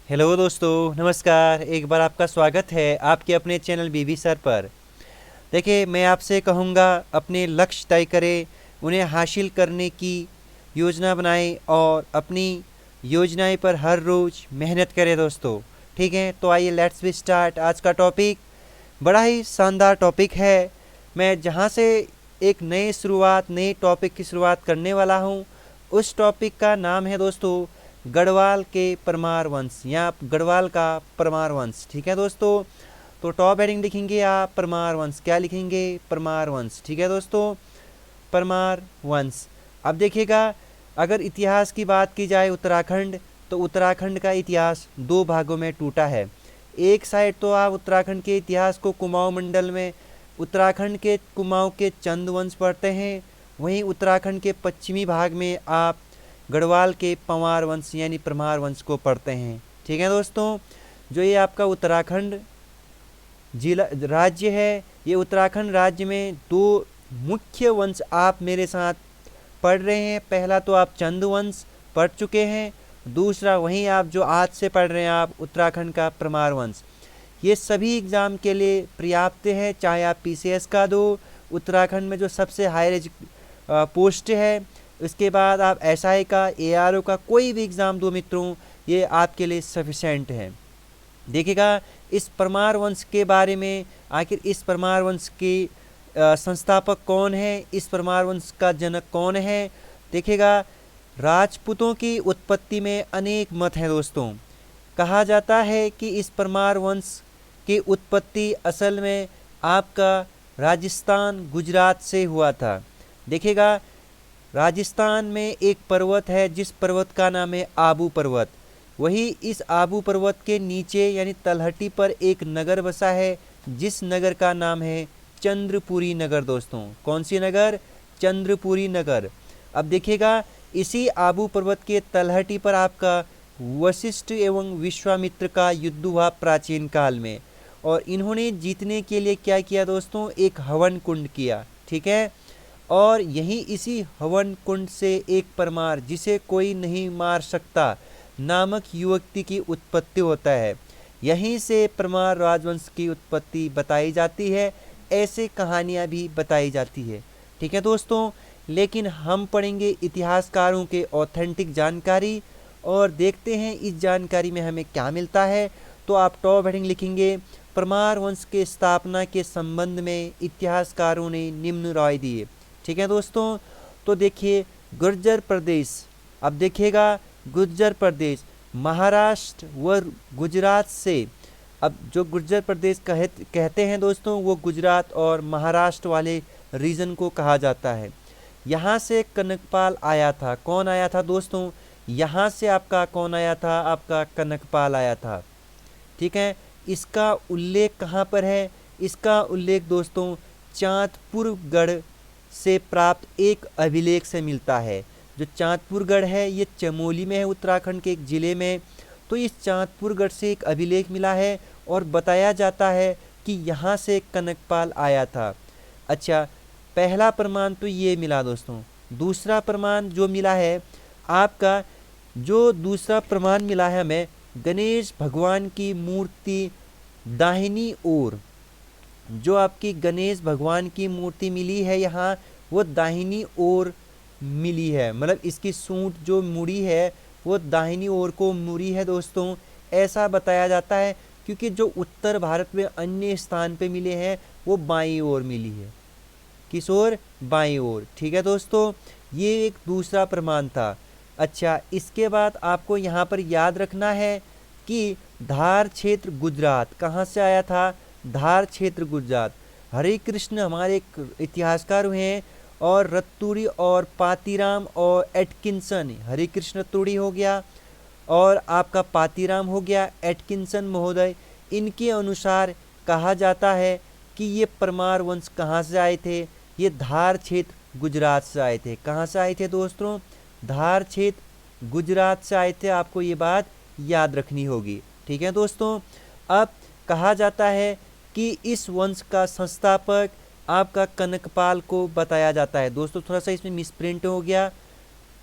Hello दोस्तों, नमस्कार। एक बार आपका स्वागत है आपके अपने चैनल बीवी सर पर। देखिए, मैं आपसे कहूँगा अपने लक्ष्य तय करें, उन्हें हासिल करने की योजना बनाएं और अपनी योजनाएं पर हर रोज़ मेहनत करें दोस्तों। ठीक है, तो आइए लेट्स बी स्टार्ट। आज का टॉपिक बड़ा ही शानदार टॉपिक है। मैं जहाँ से एक नए टॉपिक की शुरुआत करने वाला हूँ, उस टॉपिक का नाम है दोस्तों गढ़वाल के परमार वंश या गढ़वाल का परमार वंश। ठीक है दोस्तों, तो टॉप हेडिंग लिखेंगे आप परमार वंश। क्या लिखेंगे? परमार वंश। ठीक है दोस्तों, परमार वंश। अब देखिएगा, अगर इतिहास की बात की जाए उत्तराखंड, तो उत्तराखंड का इतिहास दो भागों में टूटा है। एक साइड तो आप उत्तराखंड के इतिहास को कुमाऊं मंडल में उत्तराखंड के कुमाऊं के चंद वंश पढ़ते हैं, वहीं उत्तराखंड के पश्चिमी भाग में आप गढ़वाल के पंवार वंश यानी परमार वंश को पढ़ते हैं। ठीक है दोस्तों, जो ये आपका उत्तराखंड जिला राज्य है, ये उत्तराखंड राज्य में दो मुख्य वंश आप मेरे साथ पढ़ रहे हैं। पहला तो आप चंद वंश पढ़ चुके हैं, दूसरा वहीं आप जो आज से पढ़ रहे हैं आप उत्तराखंड का परमार वंश। ये सभी एग्ज़ाम के लिए पर्याप्त है, चाहे आप पीसीएस का दो, उत्तराखंड में जो सबसे हायर पोस्ट है, उसके बाद आप एसआई का, एआरओ का कोई भी एग्ज़ाम दो मित्रों, ये आपके लिए सफिशेंट है। देखिएगा, इस परमार वंश के बारे में, आखिर इस परमार वंश के संस्थापक कौन है, इस परमार वंश का जनक कौन है। देखिएगा, राजपूतों की उत्पत्ति में अनेक मत हैं दोस्तों। कहा जाता है कि इस परमार वंश की उत्पत्ति असल में आपका राजस्थान गुजरात से हुआ था। देखिएगा, राजस्थान में एक पर्वत है जिस पर्वत का नाम है आबू पर्वत। वही इस आबू पर्वत के नीचे यानी तलहटी पर एक नगर बसा है जिस नगर का नाम है चंद्रपुरी नगर दोस्तों। कौन सी नगर? चंद्रपुरी नगर। अब देखिएगा, इसी आबू पर्वत के तलहटी पर आपका वशिष्ठ एवं विश्वामित्र का युद्ध हुआ प्राचीन काल में, और इन्होंने जीतने के लिए क्या किया दोस्तों? एक हवन कुंड किया। ठीक है, और यहीं इसी हवन कुंड से एक परमार जिसे कोई नहीं मार सकता नामक युवती की उत्पत्ति होता है। यहीं से परमार राजवंश की उत्पत्ति बताई जाती है, ऐसे कहानियाँ भी बताई जाती है। ठीक है दोस्तों, लेकिन हम पढ़ेंगे इतिहासकारों के ऑथेंटिक जानकारी और देखते हैं इस जानकारी में हमें क्या मिलता है। तो आप टॉप हेडिंग लिखेंगे परमार वंश के स्थापना के संबंध में इतिहासकारों ने निम्न राय दिए। ठीक है दोस्तों, तो देखिए गुर्जर प्रदेश। अब देखिएगा, गुर्जर प्रदेश महाराष्ट्र व गुजरात से, अब जो गुर्जर प्रदेश कहते हैं दोस्तों, वो गुजरात और महाराष्ट्र वाले रीजन को कहा जाता है। यहाँ से कनकपाल आया था। कौन आया था दोस्तों? यहाँ से आपका कौन आया था? आपका कनकपाल आया था। ठीक है, इसका उल्लेख कहाँ पर है? इसका उल्लेख दोस्तों चांदपुरगढ़ से प्राप्त एक अभिलेख से मिलता है। जो चांदपुरगढ़ है ये चमोली में है, उत्तराखंड के एक ज़िले में। तो इस चांदपुरगढ़ से एक अभिलेख मिला है और बताया जाता है कि यहाँ से कनकपाल आया था। अच्छा, पहला प्रमाण तो ये मिला दोस्तों। दूसरा प्रमाण जो मिला है आपका, जो दूसरा प्रमाण मिला है हमें, गणेश भगवान की मूर्ति दाहिनी ओर, जो आपकी गणेश भगवान की मूर्ति मिली है यहाँ, वो दाहिनी ओर मिली है। मतलब इसकी सूंड जो मुड़ी है वो दाहिनी ओर को मुड़ी है दोस्तों, ऐसा बताया जाता है। क्योंकि जो उत्तर भारत में अन्य स्थान पे मिले हैं वो बाईं ओर मिली है। किस ओर? बाईं ओर। ठीक है दोस्तों, ये एक दूसरा प्रमाण था। अच्छा, इसके बाद आपको यहाँ पर याद रखना है कि धार क्षेत्र गुजरात कहाँ से आया था? धार क्षेत्र गुजरात। हरे कृष्ण हमारे एक इतिहासकार हुए हैं, और रत्तूड़ी और पातीराम और एटकिंसन, हरे कृष्ण रत्तूड़ी हो गया और आपका पातीराम हो गया, एटकिंसन महोदय, इनके अनुसार कहा जाता है कि ये परमार वंश कहाँ से आए थे? ये धार क्षेत्र गुजरात से आए थे। कहाँ से आए थे दोस्तों? धार क्षेत्र गुजरात से आए थे। आपको ये बात याद रखनी होगी। ठीक है दोस्तों, अब कहा जाता है कि इस वंश का संस्थापक आपका कनकपाल को बताया जाता है। दोस्तों थोड़ा सा इसमें मिसप्रिंट हो गया।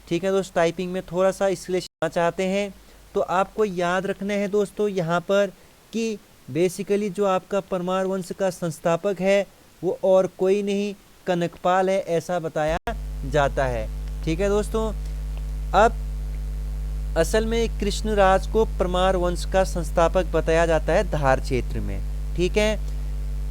ठीक है दोस्तों, टाइपिंग में थोड़ा सा इसलिए चाहते हैं तो आपको याद रखना है दोस्तों यहाँ पर कि बेसिकली जो आपका परमार वंश का संस्थापक है वो और कोई नहीं कनकपाल है, ऐसा बताया जाता है। ठीक है दोस्तों। अब असल में कृष्णराज को परमार वंश का संस्थापक बताया जाता है धार क्षेत्र में। ठीक है।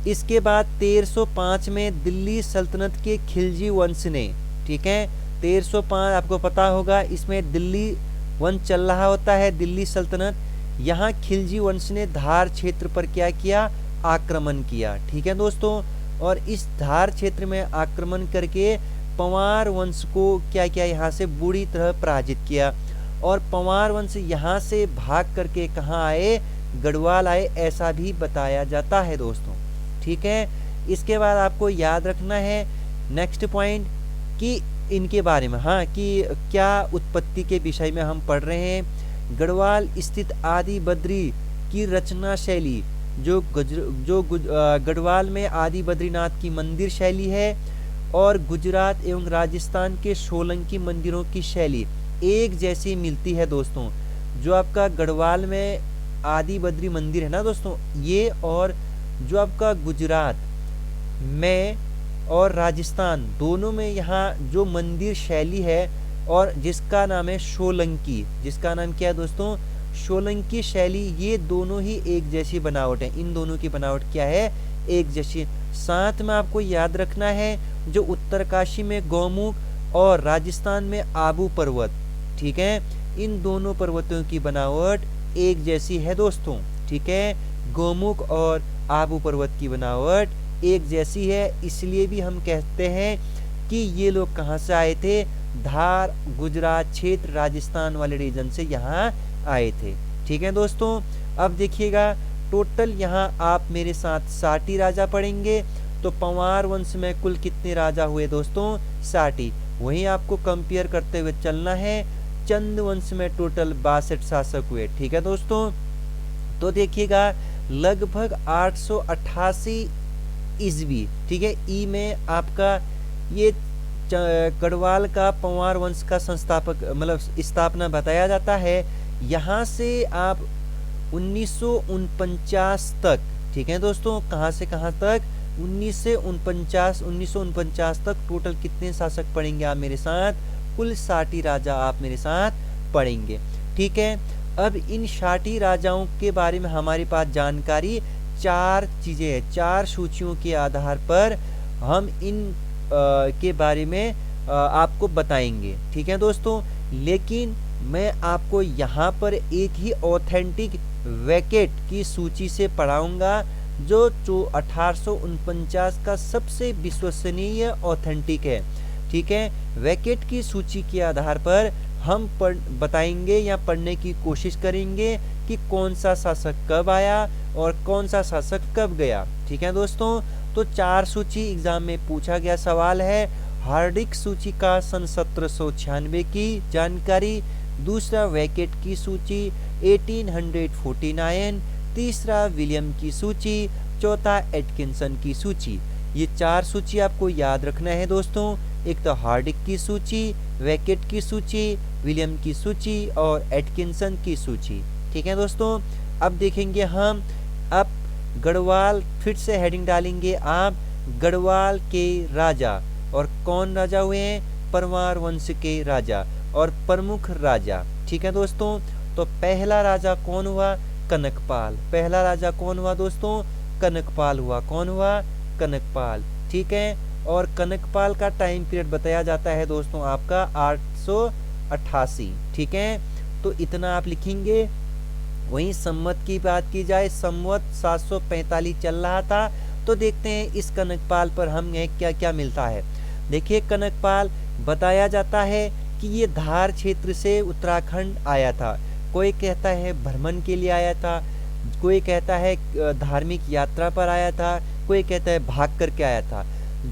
इसके बाद 1305 में दिल्ली सल्तनत के खिलजी वंश ने, ठीक है, 1305 आपको पता होगा, इसमें दिल्ली वंश चल रहा होता है, दिल्ली सल्तनत। यहाँ खिलजी वंश ने धार क्षेत्र पर क्या किया, आक्रमण किया। ठीक है दोस्तों। और इस धार क्षेत्र में आक्रमण करके पंवार वंश को क्या किया, यहाँ से बुरी तरह पराजित किया। और पंवार वंश यहाँ से भाग करके कहाँ आए, गढ़वाल आए, ऐसा भी बताया जाता है दोस्तों। ठीक है। इसके बाद आपको याद रखना है नेक्स्ट पॉइंट कि इनके बारे में, हाँ, कि क्या उत्पत्ति के विषय में हम पढ़ रहे हैं। गढ़वाल स्थित आदि बद्री की रचना शैली जो गढ़वाल में आदि बद्रीनाथ की मंदिर शैली है और गुजरात एवं राजस्थान के सोलंकी मंदिरों की शैली एक जैसी मिलती है दोस्तों। जो आपका गढ़वाल में आदि बद्री मंदिर है ना दोस्तों, ये और जो आपका गुजरात में और राजस्थान दोनों में यहाँ जो मंदिर शैली है और जिसका नाम है सोलंकी, जिसका नाम क्या है दोस्तों, सोलंकी शैली, ये दोनों ही एक जैसी बनावट है। इन दोनों की बनावट क्या है, एक जैसी। साथ में आपको याद रखना है जो उत्तरकाशी में गौमुख और राजस्थान में आबू पर्वत, ठीक है, इन दोनों पर्वतों की बनावट एक जैसी है दोस्तों। ठीक है। गौमुख और आबू पर्वत की बनावट एक जैसी है, इसलिए भी हम कहते हैं कि ये लोग कहाँ से आए थे, धार, गुजरात क्षेत्र, राजस्थान वाले रीजन से यहाँ आए थे। ठीक है दोस्तों। अब देखिएगा टोटल यहाँ आप मेरे साथ 60 राजा पढ़ेंगे। तो पंवार वंश में कुल कितने राजा हुए दोस्तों, 60। वहीं आपको कंपेयर करते हुए चलना है। चंद वंश में टोटल 62 शासक हुए। ठीक है दोस्तों। तो देखिएगा लगभग 888 ईस्वी, ठीक है, ई में आपका ये गढ़वाल का पंवार वंश का संस्थापक मतलब स्थापना बताया जाता है। यहाँ से आप 1949 तक, ठीक है दोस्तों, कहाँ से कहाँ तक, 1949 तक टोटल कितने शासक पढ़ेंगे आप मेरे साथ, कुल 60 राजा आप मेरे साथ पढ़ेंगे। ठीक है। अब इन 60 राजाओं के बारे में हमारे पास जानकारी 4 चीजें हैं, 4 सूचियों के आधार पर हम इन के बारे में आपको बताएंगे। ठीक है दोस्तों। लेकिन मैं आपको यहाँ पर एक ही ऑथेंटिक वैकेट की सूची से पढ़ाऊंगा जो 1849 का सबसे विश्वसनीय ऑथेंटिक है। ठीक है। वैकेट की सूची के आधार पर हम बताएंगे या पढ़ने की कोशिश करेंगे कि कौन सा शासक कब आया और कौन सा शासक कब गया। ठीक है दोस्तों। तो 4 सूची एग्जाम में पूछा गया सवाल है। हार्दिक सूची का सन 1796 की जानकारी, दूसरा वैकेट की सूची 1849, तीसरा विलियम की सूची, चौथा एटकिंसन की सूची। ये 4 सूची आपको याद रखना है दोस्तों। एक तो हार्दिक की सूची, वैकेट की सूची, विलियम की सूची और एटकिंसन की सूची। ठीक है दोस्तों। अब देखेंगे हम अब गढ़वाल, फिर से हेडिंग डालेंगे आप, गढ़वाल के राजा, और कौन राजा हुए हैं, परमार वंश के राजा और प्रमुख राजा। ठीक है दोस्तों। तो पहला राजा कौन हुआ, कनकपाल। पहला राजा कौन हुआ दोस्तों, कनकपाल हुआ। कौन हुआ, कनकपाल। ठीक है। और कनकपाल का टाइम पीरियड बताया जाता है दोस्तों आपका 888। ठीक है। तो इतना आप लिखेंगे। वहीं संवत की बात की जाए, संवत 745 चल रहा था। तो देखते हैं इस कनकपाल पर हमें क्या क्या मिलता है। देखिए कनकपाल बताया जाता है कि ये धार क्षेत्र से उत्तराखंड आया था। कोई कहता है भ्रमण के लिए आया था, कोई कहता है धार्मिक यात्रा पर आया था, कोई कहता है भाग करके आया था।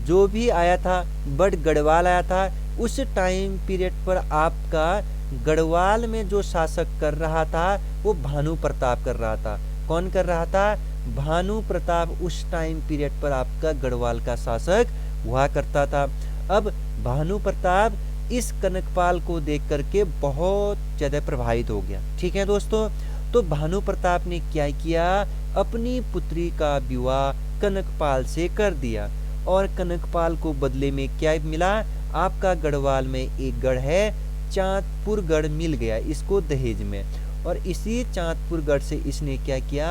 जो भी आया था बट गढ़वाल आया था। उस टाइम पीरियड पर आपका गढ़वाल में जो शासक कर रहा था वो भानु प्रताप कर रहा था। कौन कर रहा था, भानु प्रताप उस टाइम पीरियड पर आपका गढ़वाल का शासक हुआ करता था। अब भानु प्रताप इस कनकपाल को देख करके बहुत ज़्यादा प्रभावित हो गया। ठीक है दोस्तों, तो भानु प्रताप ने क्या किया, अपनी पुत्री का विवाह कनकपाल से कर दिया और कनकपाल को बदले में क्या मिला, आपका गढ़वाल में एक गढ़ है चांदपुर गढ़ मिल गया इसको दहेज में। और इसी चांदपुर गढ़ से इसने क्या किया,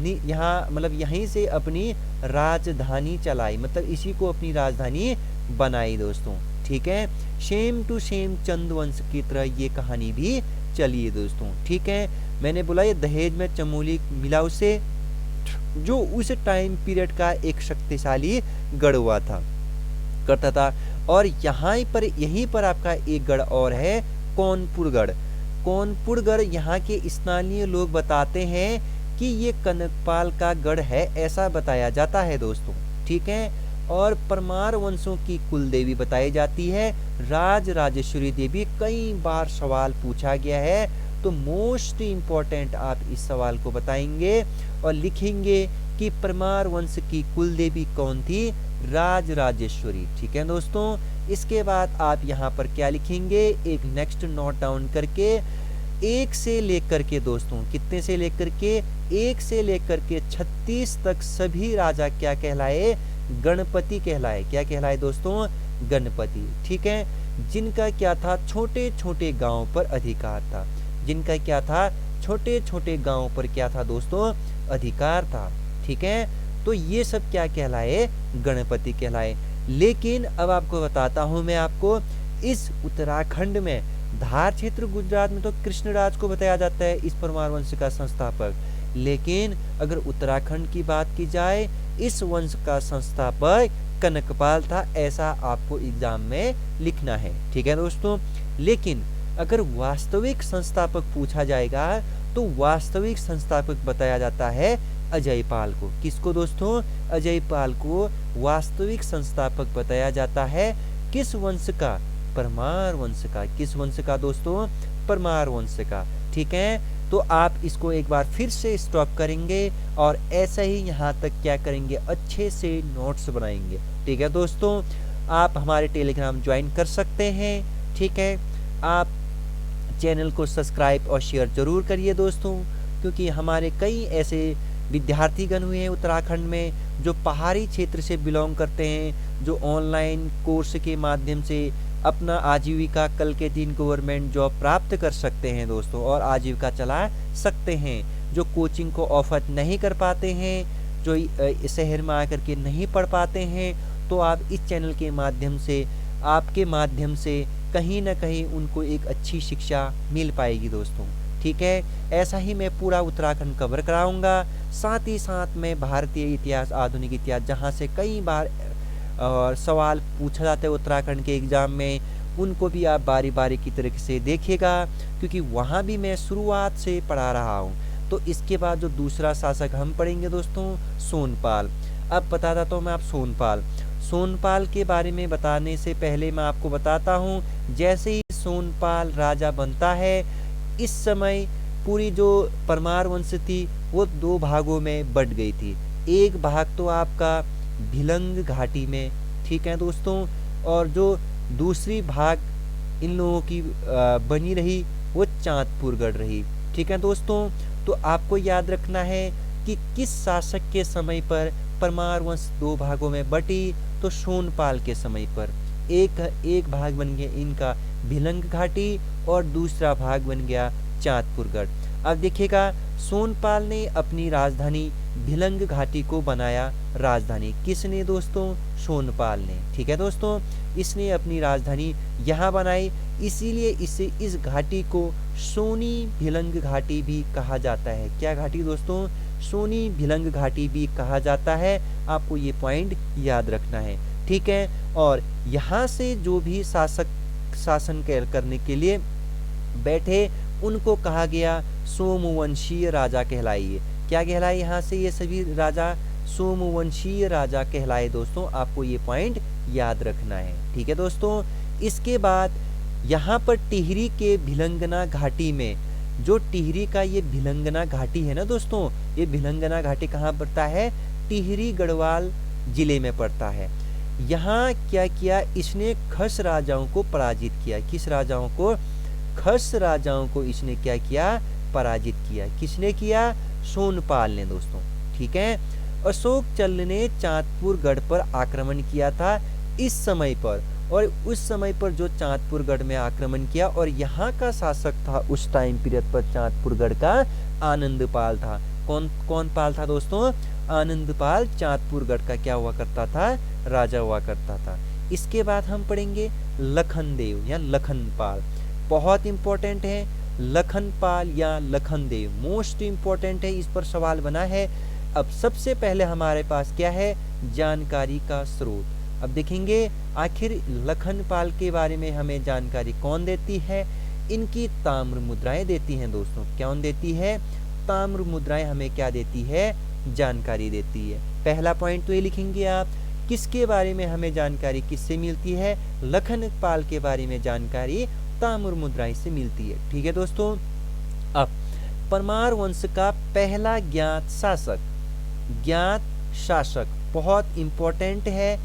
यहाँ मतलब यहीं से अपनी राजधानी चलाई, मतलब इसी को अपनी राजधानी बनाई दोस्तों। ठीक है, सेम टू सेम चंदवंश की तरह ये कहानी भी चली है दोस्तों। ठीक है, मैंने बोला ये दहेज में चमोली मिला उसे, जो उस टाइम पीरियड का एक शक्तिशाली गढ़ हुआ था करता था। और यहीं पर आपका एक गढ़ और है कौनपुरगढ़। कौनपुरगढ़ यहाँ के स्थानीय लोग बताते हैं कि ये कनकपाल का गढ़ है, ऐसा बताया जाता है दोस्तों। ठीक है, और परमार वंशों की कुल देवी बताई जाती है राज राजेश्वरी देवी। कई बार सवाल पूछा गया है, तो मोस्ट इम्पोर्टेंट आप इस सवाल को बताएंगे और लिखेंगे कि परमार वंश की कुल देवी कौन थी, राज राजेश्वरी। ठीक है दोस्तों, इसके बाद आप यहाँ पर क्या लिखेंगे, एक नेक्स्ट नोट डाउन करके, एक से लेकर के दोस्तों कितने से लेकर के, 1 से लेकर के 36 तक सभी राजा क्या कहलाए, गणपति कहलाए। क्या कहलाए दोस्तों, गणपति। ठीक है, जिनका क्या था, छोटे छोटे गांव पर अधिकार था। जिनका क्या था, छोटे छोटे गांव पर क्या था दोस्तों, अधिकार था। ठीक है, तो ये सब क्या कहलाए, गणपति कहलाए। लेकिन अब आपको बताता हूं मैं आपको, इस उत्तराखंड में धार क्षेत्र गुजरात में तो कृष्णराज को बताया जाता है इस परमार वंश का संस्थापक। लेकिन अगर उत्तराखंड की बात की जाए, इस वंश का संस्थापक कनकपाल था, ऐसा आपको एग्जाम में लिखना है। ठीक है दोस्तों, लेकिन अगर वास्तविक संस्थापक पूछा जाएगा तो वास्तविक संस्थापक बताया जाता है अजयपाल को। किसको दोस्तों, अजयपाल को वास्तविक संस्थापक बताया जाता है। किस वंश का, परमार वंश का। किस वंश का दोस्तों, परमार वंश का। ठीक है, तो आप इसको एक बार फिर से स्टॉप करेंगे और ऐसा ही यहाँ तक क्या करेंगे, अच्छे से नोट्स बनाएंगे। ठीक है दोस्तों, आप हमारे टेलीग्राम ज्वाइन कर सकते हैं। ठीक है, आप चैनल को सब्सक्राइब और शेयर जरूर करिए दोस्तों, क्योंकि हमारे कई ऐसे विद्यार्थीगण हुए हैं उत्तराखंड में जो पहाड़ी क्षेत्र से बिलोंग करते हैं, जो ऑनलाइन कोर्स के माध्यम से अपना आजीविका कल के दिन गवर्नमेंट जॉब प्राप्त कर सकते हैं दोस्तों, और आजीविका चला सकते हैं। जो कोचिंग को ऑफर नहीं कर पाते हैं, जो शहर में आकर के नहीं पढ़ पाते हैं, तो आप इस चैनल के माध्यम से, आपके माध्यम से कहीं ना कहीं उनको एक अच्छी शिक्षा मिल पाएगी दोस्तों। ठीक है, ऐसा ही मैं पूरा उत्तराखंड कवर कराऊंगा। साथ ही साथ में भारतीय इतिहास, आधुनिक इतिहास, जहां से कई बार सवाल पूछा जाता है उत्तराखंड के एग्जाम में, उनको भी आप बारी बारी की तरीके से देखिएगा, क्योंकि वहां भी मैं शुरुआत से पढ़ा रहा हूं। तो इसके बाद जो दूसरा शासक हम पढ़ेंगे दोस्तों, सोनपाल। अब बता देता हूँ मैं आप सोनपाल। सोनपाल के बारे में बताने से पहले मैं आपको बताता हूँ, जैसे ही सोनपाल राजा बनता है, इस समय पूरी जो परमार वंश थी वो 2 भागों में बट गई थी। एक भाग तो आपका भिलंग घाटी में, ठीक है दोस्तों, और जो दूसरी भाग इन लोगों की बनी रही वो चांदपुरगढ़ रही। ठीक है दोस्तों, तो आपको याद रखना है कि किस शासक के समय पर परमार वंश 2 भागों में बटी, तो सोनपाल के समय पर। एक भाग बन गया इनका भिलंग घाटी और दूसरा भाग बन गया चांदपुरगढ़। अब देखिएगा, सोनपाल ने अपनी राजधानी भिलंग घाटी को बनाया राजधानी। किसने दोस्तों, सोनपाल ने। ठीक है दोस्तों, इसने अपनी राजधानी यहाँ बनाई, इसीलिए इसे इस घाटी को सोनी भिलंग घाटी भी कहा जाता है। क्या घाटी दोस्तों, सोनी भिलंग घाटी भी कहा जाता है। आपको ये पॉइंट याद रखना है। ठीक है, और यहाँ से जो भी शासन करने के लिए बैठे उनको कहा गया सोमवंशीय राजा कहलाइए। क्या कहलाए यहाँ से ये सभी राजा, सोमवंशीय राजा कहलाए दोस्तों। आपको ये पॉइंट याद रखना है। ठीक है दोस्तों, इसके बाद यहाँ पर टिहरी के भिलंगना घाटी में, जो टिहरी का ये भिलंगना घाटी है ना दोस्तों, ये भिलंगना घाटी कहाँ पड़ता है, टिहरी गढ़वाल जिले में पड़ता है। यहाँ क्या किया इसने, खस राजाओं को पराजित किया। किस राजाओं को? खस राजाओं को इसने क्या किया? पराजित किया। किसने किया? सोनपाल ने दोस्तों। ठीक है। अशोक चल्ल ने चांदपुर गढ़ पर आक्रमण किया था इस समय पर, और उस समय पर जो चांदपुर गढ़ में आक्रमण किया, और यहाँ का शासक था उस टाइम पीरियड पर चांदपुर गढ़ का आनंदपाल था। कौन कौन पाल था दोस्तों? आनंदपाल चांदपुर गढ़ का क्या हुआ करता था? राजा हुआ करता था। इसके बाद हम पढ़ेंगे लखनदेव या लखनपाल। बहुत इंपॉर्टेंट है लखनपाल या लखनदेव, मोस्ट इंपॉर्टेंट है, इस पर सवाल बना है। अब सबसे पहले हमारे पास क्या है? जानकारी का स्रोत। अब देखेंगे आखिर लखनपाल के बारे में हमें जानकारी कौन देती है? इनकी ताम्र मुद्राएं देती हैं दोस्तों। कौन देती है? ताम्र मुद्राएं हमें क्या देती है? जानकारी देती है। पहला पॉइंट तो ये लिखेंगे आप, किसके बारे में हमें जानकारी किससे मिलती है? लखनपाल के बारे में जानकारी ताम्र मुद्राएं से मिलती है। ठीक है दोस्तों। अब परमार वंश का पहला ज्ञात शासक बहुत इंपॉर्टेंट है,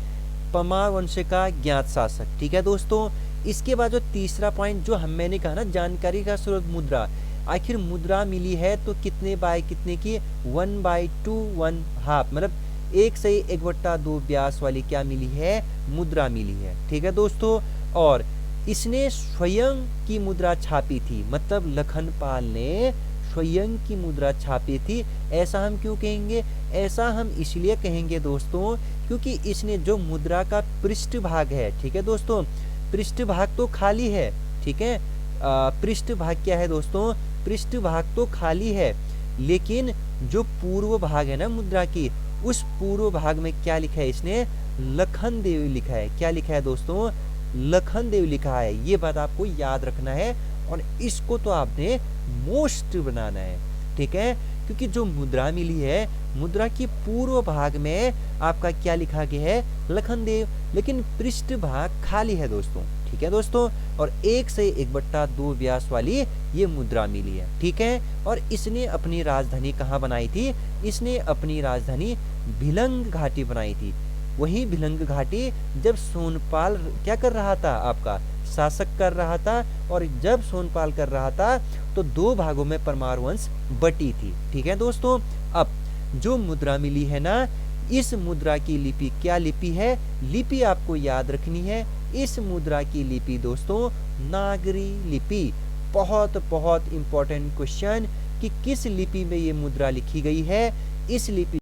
परमार वंश का ज्ञात शासक। ठीक है दोस्तों। इसके बाद जो तीसरा पॉइंट जो मैंने कहा ना, जानकारी का स्रोत मुद्रा। आखिर मुद्रा मिली है तो कितने बाय कितने की? 1/2 1/2, मतलब 1/1/2 व्यास वाली क्या मिली है? मुद्रा मिली है। ठीक है दोस्तों। और इसने स्वयं की मुद्रा छापी थी, मतलब लखनपाल ने स्वयं की मुद्रा छापी थी। ऐसा हम क्यों कहेंगे? ऐसा हम इसलिए कहेंगे दोस्तों क्योंकि इसने जो मुद्रा का पृष्ठभाग है, ठीक है दोस्तों, पृष्ठभाग तो खाली है। ठीक है। पृष्ठभाग क्या है दोस्तों? पृष्ठभाग तो खाली है, लेकिन जो पूर्व भाग है ना मुद्रा की, उस पूर्व भाग में क्या लिखा है? इसने लखनदेव लिखा है। क्या लिखा है दोस्तों? लखनदेव लिखा है। ये बात आपको याद रखना है और इसको तो आपने मोस्ट बनाना है। ठीक है। क्योंकि जो मुद्रा मिली है, मुद्रा की पूर्व भाग में आपका क्या लिखा गया है? लखनदेव, लेकिन पृष्ठ भाग खाली है दोस्तों। ठीक है दोस्तों। और 1/1/2 व्यास वाली ये मुद्रा मिली है। ठीक है। और इसने अपनी राजधानी कहाँ बनाई थी? इसने अपनी राजधानी भिलंग घाटी बनाई थी। वही भिलंग घाटी जब सोनपाल क्या कर रहा था? आपका शासक कर रहा था, और जब सोनपाल कर रहा था तो 2 भागों में परमार वंश बटी थी। ठीक है दोस्तों। अब जो मुद्रा मिली है ना, इस मुद्रा की लिपि क्या लिपि है? लिपि आपको याद रखनी है। इस मुद्रा की लिपि दोस्तों नागरी लिपि। बहुत बहुत इंपॉर्टेंट क्वेश्चन कि किस लिपि में ये मुद्रा लिखी गई है। इस लिपि